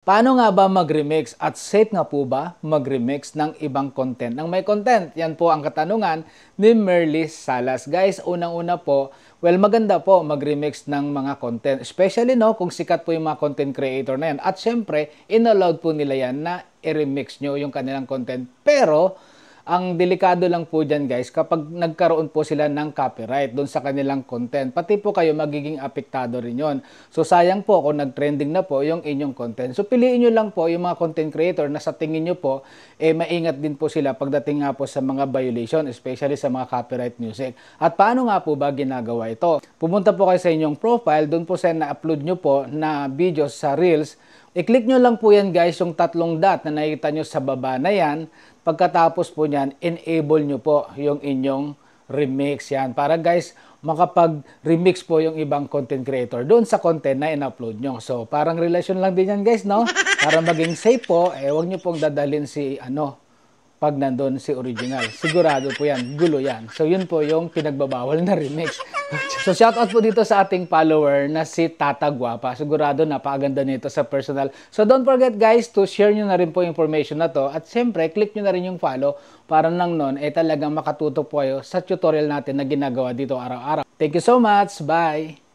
Paano nga ba mag-remix at safe nga po ba mag-remix ng ibang content ng may content? Yan po ang katanungan ni Merlis Salas. Guys, unang-una po, well, maganda po mag-remix ng mga content. Especially no, kung sikat po yung mga content creator na yan. At syempre, in-allowed po nila yan na i-remix nyo yung kanilang content. Pero, ang delikado lang po dyan guys, kapag nagkaroon po sila ng copyright doon sa kanilang content, pati po kayo magiging apektado rin yon. So sayang po kung nag-trending na po yung inyong content. So piliin nyo lang po yung mga content creator na sa tingin nyo po, maingat din po sila pagdating nga po sa mga violation, especially sa mga copyright music. At paano nga po ba ginagawa ito? Pumunta po kayo sa inyong profile, doon po sa na-upload nyo po na videos sa Reels. I-click nyo lang po yan guys, yung tatlong dot na nakikita nyo sa baba na yan. Pagkatapos po niyan, enable nyo po yung inyong remix yan. Para guys, makapag-remix po yung ibang content creator doon sa content na in-upload nyo. So, parang relation lang din yan guys, no? Para maging safe po, huwag nyo pong dadalhin si, pag nandun si original. Sigurado po yan, gulo yan. So, yun po yung pinagbabawal na remix. So, shoutout po dito sa ating follower na si Tata Guapa. Sigurado napakaganda nito sa personal. So, don't forget guys to share nyo na rin po yung information na to. At syempre, click nyo na rin yung follow para nang nun, talagang makatutok po kayo sa tutorial natin na ginagawa dito araw-araw. Thank you so much. Bye!